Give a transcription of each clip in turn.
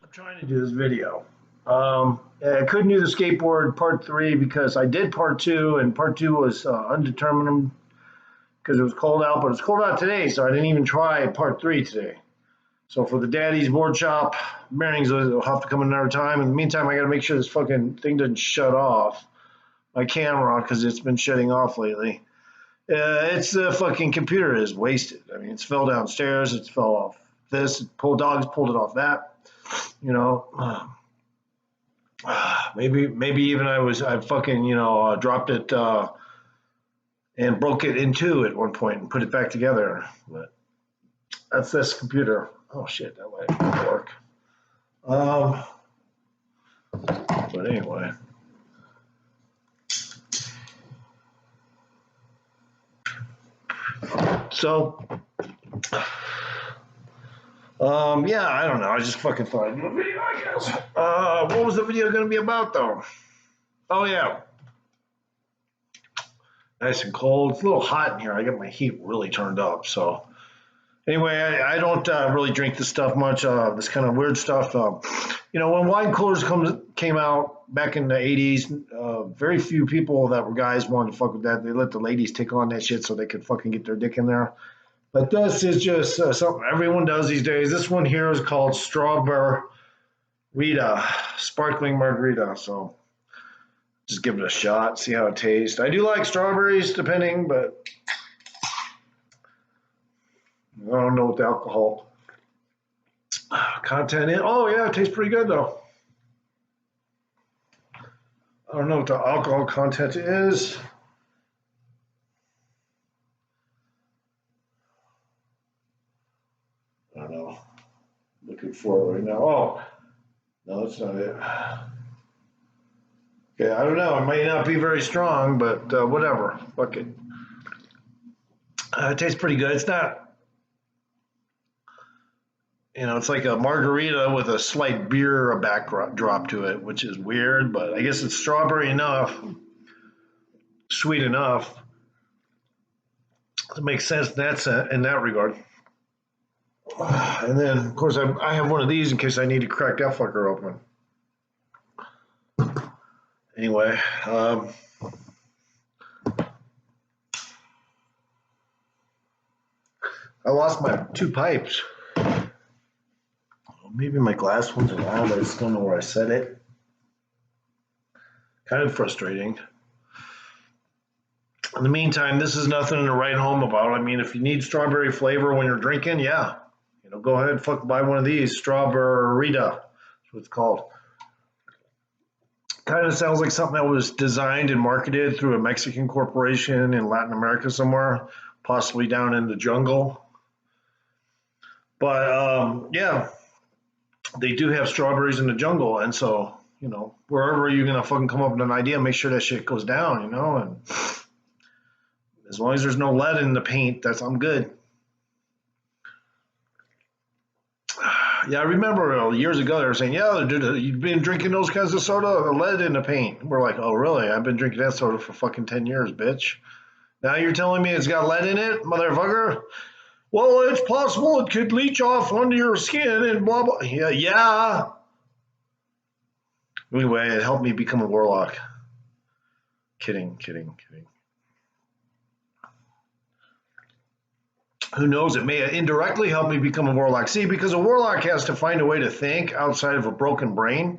I'm trying to do this video. I couldn't do the skateboard part three because I did part two, and part two was undetermined because it was cold out, but it's cold out today, so I didn't even try part three today. So for the daddy's board shop, bearings will have to come another time. In the meantime, I got to make sure this fucking thing doesn't shut off my camera because it's been shutting off lately. It's the fucking computer is wasted. I mean, it's fell downstairs, it's fell off this, dogs pulled it off that. You know, maybe even I fucking dropped it and broke it in two at one point and put it back together. But that's this computer. Oh shit, that might work. But anyway. So, yeah, I don't know. I just fucking thought I'd do a video, I guess. What was the video going to be about, though? Oh, yeah. Nice and cold. It's a little hot in here. I got my heat really turned up. So, anyway, I don't really drink this stuff much, this kind of weird stuff. When wine coolers came out back in the 80s, very few people that were guys wanted to fuck with that. They let the ladies take on that shit so they could fucking get their dick in there. But this is just something everyone does these days. This one here is called Strawberry Sparkling Margarita. So just give it a shot, see how it tastes. I do like strawberries, depending, but I don't know what the alcohol content is. Oh, yeah, it tastes pretty good, though. I don't know what the alcohol content is. I don't know. Looking for it right now. Oh, no, that's not it. Okay, I don't know. It might not be very strong, but whatever. Fuck it. It tastes pretty good. It's not, it's like a margarita with a slight beer backdrop to it, which is weird, but I guess it's strawberry enough, sweet enough to make sense in that regard. And then, of course, I have one of these in case I need to crack that fucker open. Anyway, I lost my two pipes. Maybe my glass one's around. I just don't know where I set it. Kind of frustrating. In the meantime, this is nothing to write home about. I mean, if you need strawberry flavor when you're drinking, yeah. Go ahead and buy one of these. Strawberry. That's what it's called. Kind of sounds like something that was designed and marketed through a Mexican corporation in Latin America somewhere, possibly down in the jungle. But, yeah, they do have strawberries in the jungle. And so, wherever you're going to fucking come up with an idea, make sure that shit goes down, and as long as there's no lead in the paint, I'm good. Yeah, I remember years ago they were saying, yeah, dude, you've been drinking those kinds of soda, lead in the paint. We're like, oh, really? I've been drinking that soda for fucking 10 years, bitch. Now you're telling me it's got lead in it, motherfucker? Well, it's possible it could leach off onto your skin and blah, blah. Yeah. Anyway, it helped me become a warlock. Kidding. Who knows, it may indirectly help me become a warlock. See, because a warlock has to find a way to think outside of a broken brain.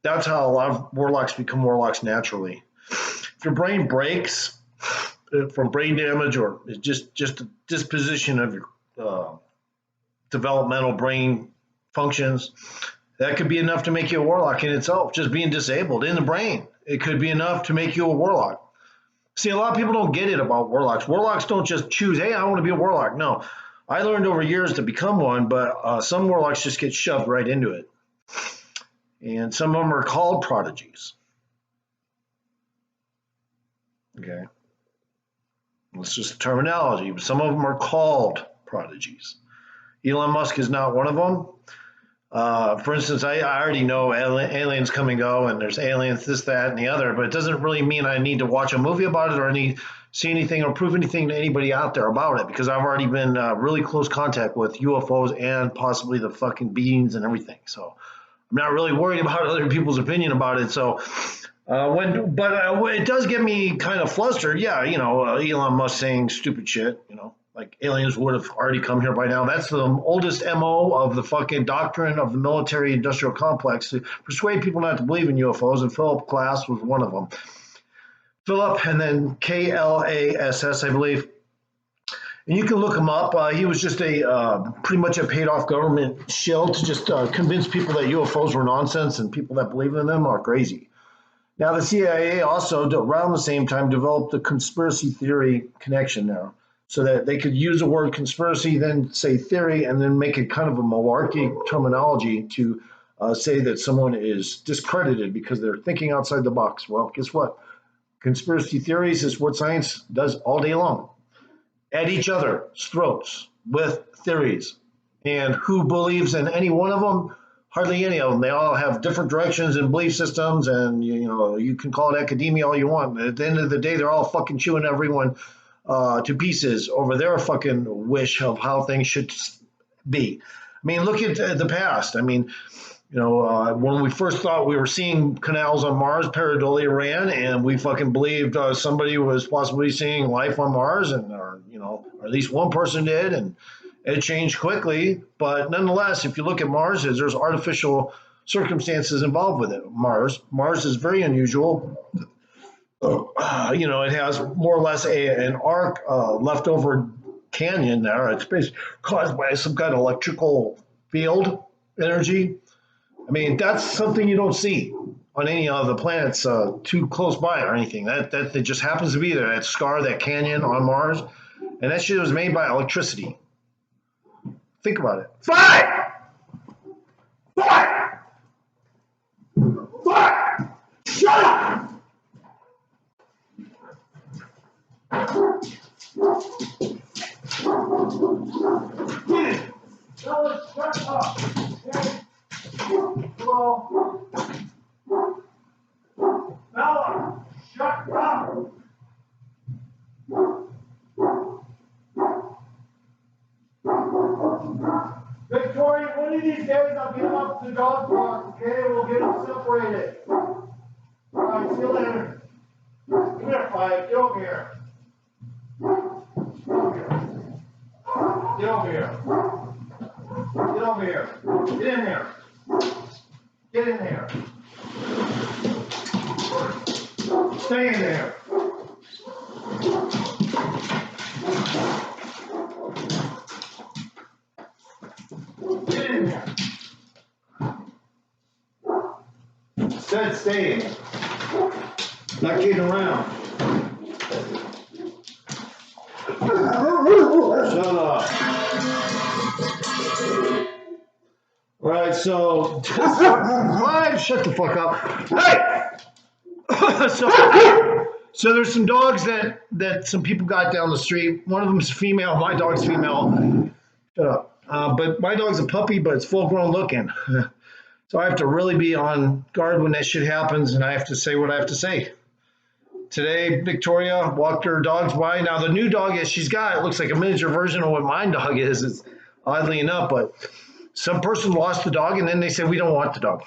That's how a lot of warlocks become warlocks naturally. If your brain breaks from brain damage or just a disposition of your developmental brain functions, that could be enough to make you a warlock in itself. Just being disabled in the brain, it could be enough to make you a warlock. See, a lot of people don't get it about warlocks. Warlocks don't just choose, hey, I want to be a warlock. No, I learned over years to become one, but some warlocks just get shoved right into it. And some of them are called prodigies. Okay. It's just terminology. Some of them are called prodigies. Elon Musk is not one of them. For instance, I already know aliens come and go, and there's aliens, this, that, and the other, but it doesn't really mean I need to watch a movie about it or see anything or prove anything to anybody out there about it, because I've already been really close contact with UFOs and possibly the fucking beings and everything. So I'm not really worried about other people's opinion about it. So it does get me kind of flustered. Yeah, Elon Musk saying stupid shit. Like aliens would have already come here by now. That's the oldest MO of the fucking doctrine of the military industrial complex to persuade people not to believe in UFOs. And Philip Glass was one of them. Philip, and then Klass, I believe. And you can look him up. He was just pretty much a paid off government shill to just convince people that UFOs were nonsense and people that believe in them are crazy. Now, the CIA also, around the same time, developed the conspiracy theory connection there so that they could use the word conspiracy, then say theory, and then make it kind of a malarkey terminology to say that someone is discredited because they're thinking outside the box. Well, guess what? Conspiracy theories is what science does all day long. At each other's throats with theories. And who believes in any one of them? Hardly any of them. They all have different directions and belief systems, and you can call it academia all you want. At the end of the day, they're all fucking chewing everyone to pieces over their fucking wish of how things should be. I mean, look at the past. I mean, when we first thought we were seeing canals on Mars, pareidolia ran, and we fucking believed somebody was possibly seeing life on Mars, or at least one person did, and it changed quickly. But nonetheless, if you look at Mars, there's artificial circumstances involved with it. Mars is very unusual. It has more or less an arc leftover canyon there. It's basically caused by some kind of electrical field energy. I mean, that's something you don't see on any of the planets too close by or anything. That just happens to be there. That scar, that canyon on Mars, and that shit was made by electricity. Think about it. Fight! Shut up! Fellas, shut up. Okay? Hello? Bella, shut up. Victoria, one of these days I'll get them up to the dog park, okay? We'll get them separated. All right, see you later. Come here, Five. Get over here. Get over here. Get over here. Get in there. Get in there. Stay in there. Get in there. Said stay in there. Not kidding around. Shut up. Right, so Five, shut the fuck up. Hey! So there's some dogs that some people got down the street. One of them's female. My dog's female. Shut up. But my dog's a puppy, but it's full grown looking. So I have to really be on guard when that shit happens, and I have to say what I have to say. Today, Victoria walked her dogs by. Now, the new dog that she's got, it looks like a miniature version of what my dog is. It's oddly enough, but some person lost the dog, and then they said, we don't want the dog.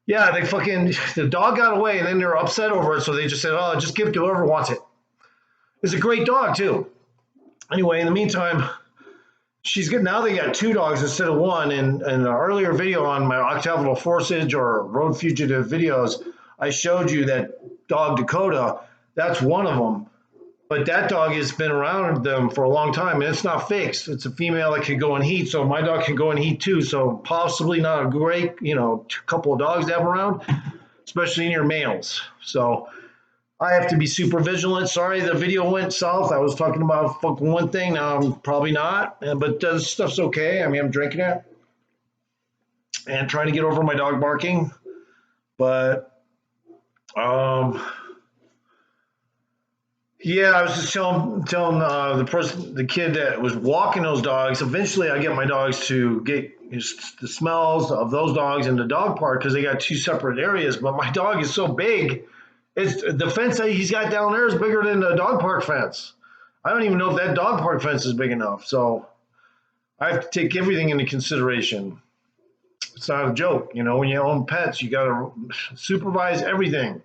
Yeah, the dog got away, and then they were upset over it, so they just said, oh, just give it to whoever wants it. It's a great dog, too. Anyway, in the meantime, now they got two dogs instead of one. In an earlier video on my octavital forsage or road fugitive videos, I showed you that dog Dakota. That's one of them. But that dog has been around them for a long time, and it's not fixed. It's a female that can go in heat, so my dog can go in heat too. So possibly not a great, couple of dogs to have around, especially near males. So I have to be super vigilant. Sorry, the video went south. I was talking about fucking one thing. Now I'm probably not, but this stuff's okay. I mean, I'm drinking it and trying to get over my dog barking. But yeah, I was just telling the kid that was walking those dogs. Eventually, I get my dogs to get the smells of those dogs in the dog park because they got two separate areas. But my dog is so big, the fence that he's got down there is bigger than the dog park fence. I don't even know if that dog park fence is big enough. So I have to take everything into consideration. It's not a joke. You know, when you own pets, you got to supervise everything.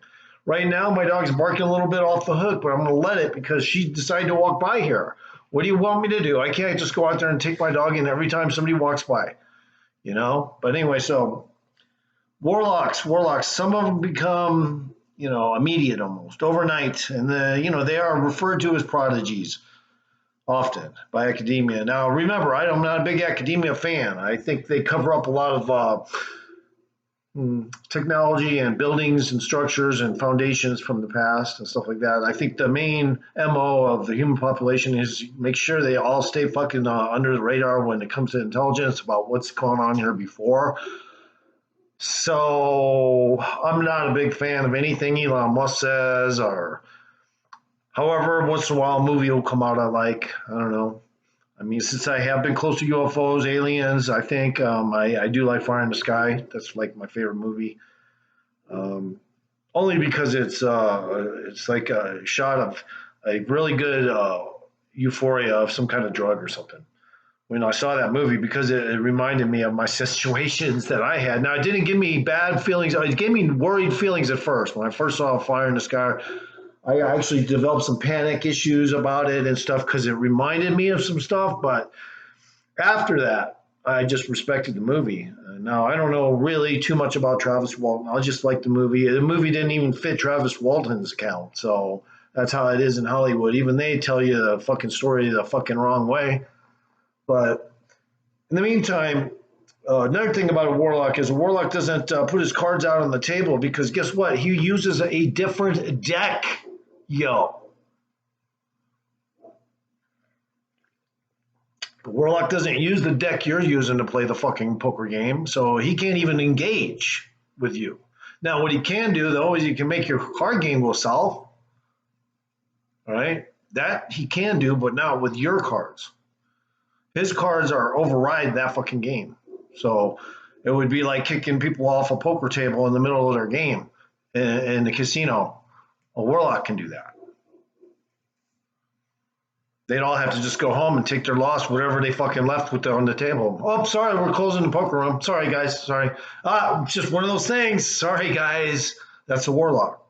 Right now, my dog's barking a little bit off the hook, but I'm going to let it because she decided to walk by here. What do you want me to do? I can't just go out there and take my dog in every time somebody walks by, you know? But anyway, so warlocks, some of them become, you know, immediate almost, overnight. And, you know, they are referred to as prodigies often by academia. Now, remember, I'm not a big academia fan. I think they cover up a lot of technology and buildings and structures and foundations from the past and stuff like that. I think the main MO of the human population is make sure they all stay fucking under the radar when it comes to intelligence about what's going on here before. So I'm not a big fan of anything Elon Musk says, or however, once in a while a movie will come out I like. I don't know. I mean, since I have been close to UFOs, aliens, I think I do like Fire in the Sky. That's like my favorite movie. Only because it's like a shot of a really good euphoria of some kind of drug or something. When I saw that movie, because it reminded me of my situations that I had. Now, it didn't give me bad feelings. It gave me worried feelings at first. When I first saw Fire in the Sky, I actually developed some panic issues about it and stuff because it reminded me of some stuff. But after that, I just respected the movie. Now, I don't know really too much about Travis Walton. I just like the movie. The movie didn't even fit Travis Walton's account. So that's how it is in Hollywood. Even they tell you the fucking story the fucking wrong way. But in the meantime, another thing about a warlock is a warlock doesn't put his cards out on the table because guess what? He uses a different deck. Yo. The warlock doesn't use the deck you're using to play the fucking poker game, so he can't even engage with you. Now, what he can do, though, is he can make your card game go south. All right? That he can do, but not with your cards. His cards are override that fucking game. So it would be like kicking people off a poker table in the middle of their game in the casino. A warlock can do that. They'd all have to just go home and take their loss, whatever they fucking left with on the table. Oh, sorry, we're closing the poker room. Sorry, guys. Sorry. It's just one of those things. Sorry, guys. That's a warlock.